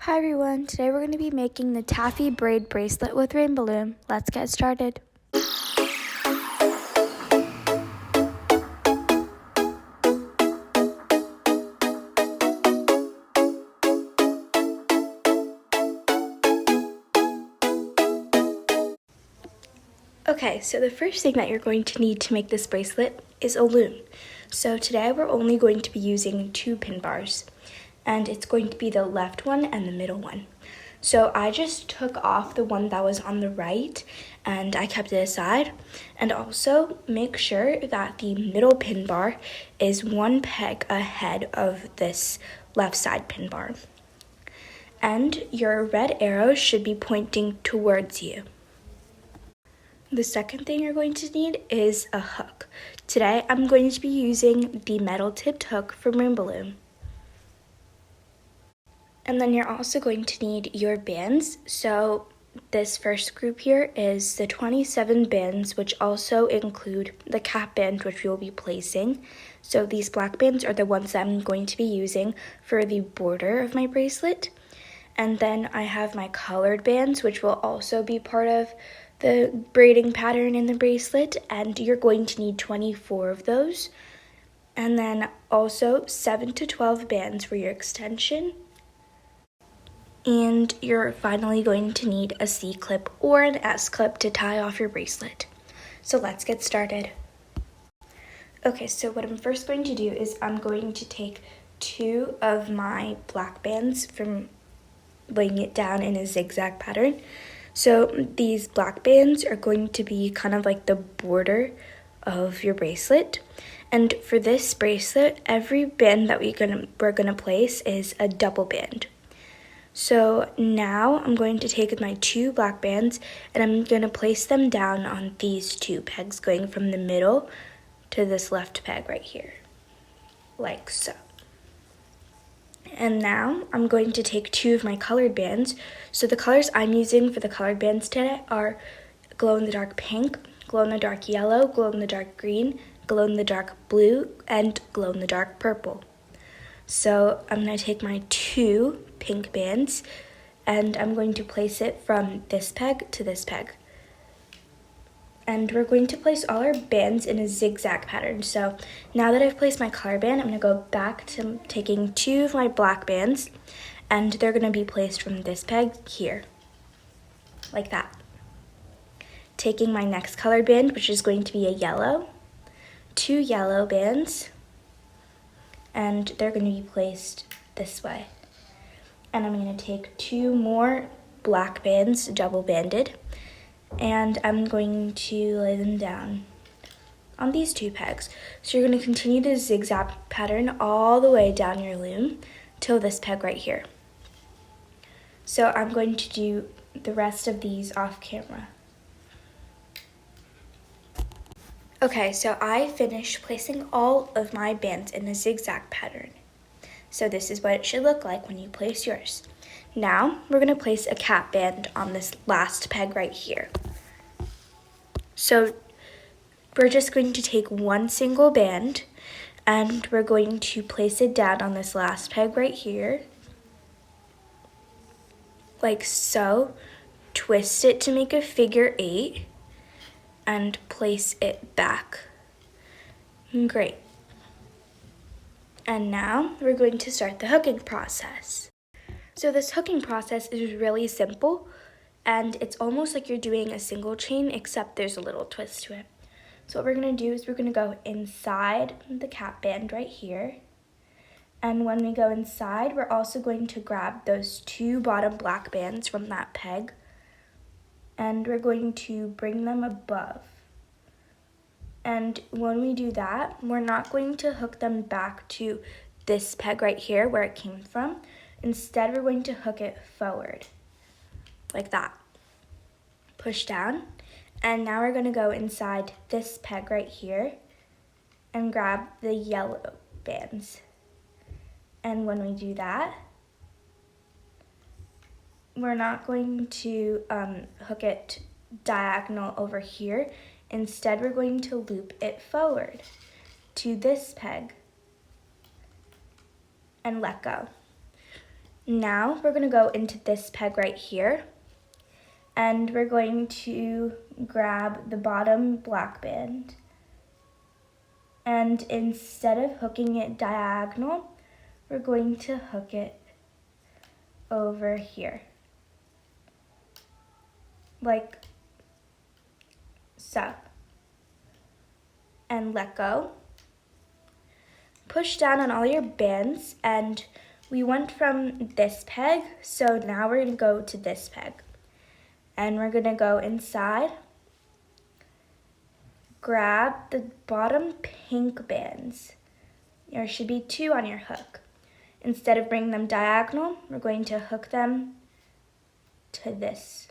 Hi everyone, today we're going to be making the Taffy braid bracelet with rainbow loom. Let's get started. Okay, so the first thing that you're going to need to make this bracelet is a loom. So today we're only going to be using 2 pin bars, and it's going to be the left one and the middle one. So I just took off the one that was on the right and I kept it aside. And also make sure that the middle pin bar is 1 peg ahead of this left side pin bar. And your red arrow should be pointing towards you. The second thing you're going to need is a hook. Today I'm going to be using the metal tipped hook from Rainbow Loom. And then you're also going to need your bands. So this first group here is the 27 bands, which also include the cap band, which we will be placing. So these black bands are the ones that I'm going to be using for the border of my bracelet. And then I have my colored bands, which will also be part of the braiding pattern in the bracelet, and you're going to need 24 of those. And then also 7 to 12 bands for your extension. And you're finally going to need a C-clip or an S-clip to tie off your bracelet. So let's get started. Okay, so what I'm first going to do is I'm going to take 2 of my black bands from laying it down in a zigzag pattern. So these black bands are going to be kind of like the border of your bracelet. And for this bracelet, every band that we're gonna place is a double band. So now I'm going to take my 2 black bands and I'm going to place them down on these 2 pegs going from the middle to this left peg right here, like so. And now I'm going to take 2 of my colored bands. So the colors I'm using for the colored bands today are glow-in-the-dark pink, glow-in-the-dark yellow, glow-in-the-dark green, glow-in-the-dark blue, and glow-in-the-dark purple. So I'm going to take my 2 pink bands and I'm going to place it from this peg to this peg. And we're going to place all our bands in a zigzag pattern. So now that I've placed my color band, I'm going to go back to taking 2 of my black bands and they're going to be placed from this peg here, like that. Taking my next colored band, which is going to be a yellow, 2 yellow bands, and they're going to be placed this way. And I'm going to take 2 more black bands, double banded, and I'm going to lay them down on these 2 pegs. So you're going to continue the zigzag pattern all the way down your loom till this peg right here. So I'm going to do the rest of these off camera. Okay, so I finished placing all of my bands in a zigzag pattern. So this is what it should look like when you place yours. Now we're going to place a cap band on this last peg right here. So we're just going to take 1 single band and we're going to place it down on this last peg right here, like so. Twist it to make a figure 8 and place it back. Great. And now we're going to start the hooking process. So this hooking process is really simple and it's almost like you're doing a single chain, except there's a little twist to it. So what we're going to do is we're going to go inside the cap band right here. And when we go inside, we're also going to grab those 2 bottom black bands from that peg and we're going to bring them above. And when we do that, we're not going to hook them back to this peg right here where it came from. Instead, we're going to hook it forward, like that. Push down. And now we're going to go inside this peg right here and grab the yellow bands. And when we do that, we're not going to hook it diagonal over here. Instead, we're going to loop it forward to this peg and let go. Now we're going to go into this peg right here, and we're going to grab the bottom black band. And instead of hooking it diagonal, we're going to hook it over here, like so. And let go. Push down on all your bands, and we went from this peg, so now we're going to go to this peg. And we're going to go inside, grab the bottom pink bands. There should be 2 on your hook. Instead of bringing them diagonal, we're going to hook them to this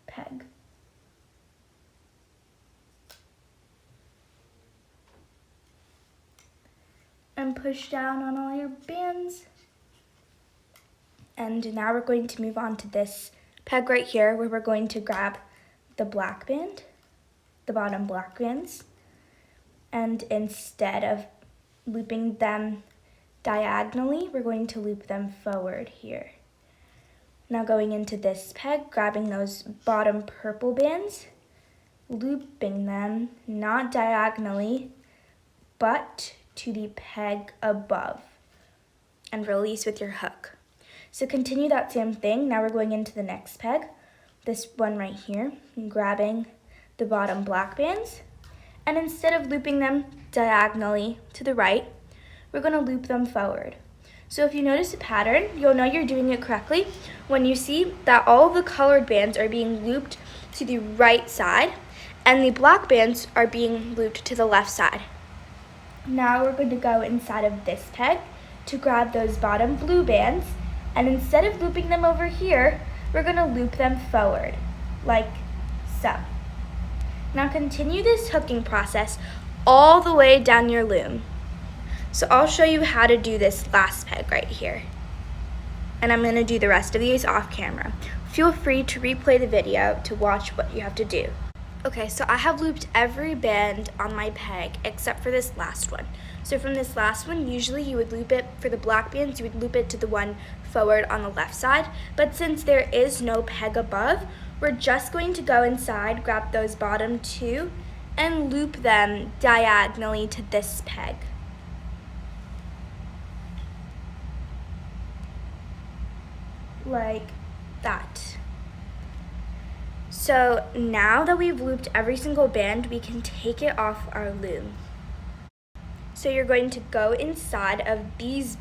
peg. And push down on all your bands. And now we're going to move on to this peg right here, where we're going to grab the black band, the bottom black bands, and instead of looping them diagonally, we're going to loop them forward here. Now going into this peg, grabbing those bottom purple bands, looping them not diagonally, but to the peg above, and release with your hook. So continue that same thing. Now we're going into the next peg, this one right here, and grabbing the bottom black bands, and instead of looping them diagonally to the right, we're going to loop them forward. So if you notice a pattern, you'll know you're doing it correctly when you see that all of the colored bands are being looped to the right side and the black bands are being looped to the left side. Now we're going to go inside of this peg to grab those bottom blue bands, and instead of looping them over here, we're going to loop them forward, like so. Now continue this hooking process all the way down your loom. So I'll show you how to do this last peg right here. And I'm going to do the rest of these off camera. Feel free to replay the video to watch what you have to do. Okay, so I have looped every band on my peg except for this last one. So from this last one, usually you would loop it, for the black bands, you would loop it to the one forward on the left side. But since there is no peg above, we're just going to go inside, grab those bottom 2, and loop them diagonally to this peg. Like that. So now that we've looped every single band, we can take it off our loom. So you're going to go inside of these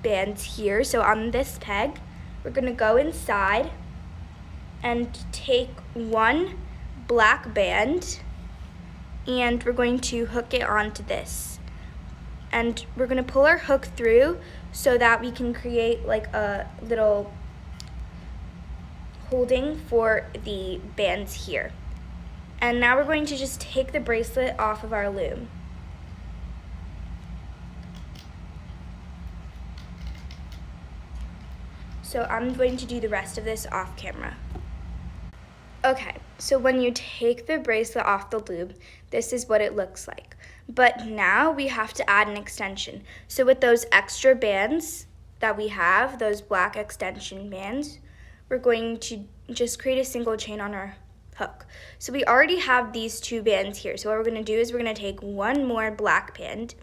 bands here. So on this peg, we're going to go inside and take one black band, and we're going to hook it onto this. And we're going to pull our hook through so that we can create like a little holding for the bands here. And now we're going to just take the bracelet off of our loom. So I'm going to do the rest of this off camera. Okay, so when you take the bracelet off the loop, this is what it looks like. But now we have to add an extension. So with those extra bands that we have, those black extension bands, we're going to just create a single chain on our hook. So we already have these 2 bands here. So what we're going to do is we're going to take one more black band,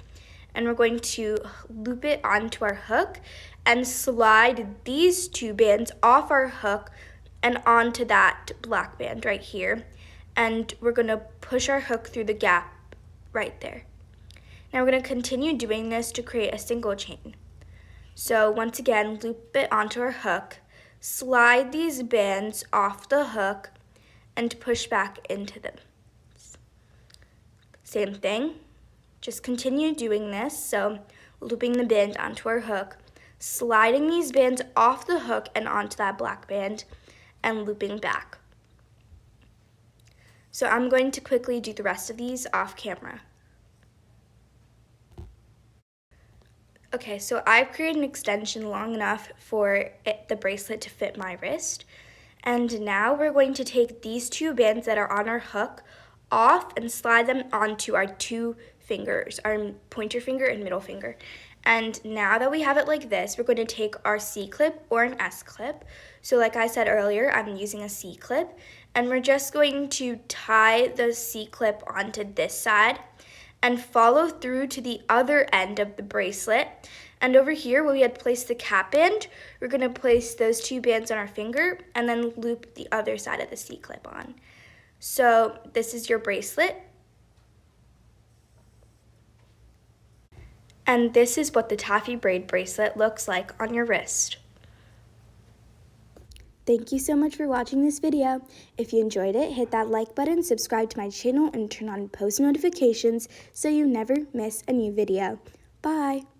and we're going to loop it onto our hook and slide these 2 bands off our hook and onto that black band right here. And we're going to push our hook through the gap right there. Now we're going to continue doing this to create a single chain. So once again, loop it onto our hook, slide these bands off the hook, and push back into them. Same thing, just continue doing this. So looping the band onto our hook, sliding these bands off the hook and onto that black band, and looping back. So I'm going to quickly do the rest of these off camera. Okay, so I've created an extension long enough for the bracelet to fit my wrist. And now we're going to take these 2 bands that are on our hook off and slide them onto our 2 fingers, our pointer finger and middle finger. And now that we have it like this, we're going to take our C-clip or an S-clip. So like I said earlier, I'm using a C-clip, and we're just going to tie the C-clip onto this side and follow through to the other end of the bracelet. And over here where we had placed the cap band, we're going to place those 2 bands on our finger and then loop the other side of the C-clip on. So this is your bracelet. And this is what the Taffy braid bracelet looks like on your wrist. Thank you so much for watching this video. If you enjoyed it, hit that like button, subscribe to my channel, and turn on post notifications so you never miss a new video. Bye!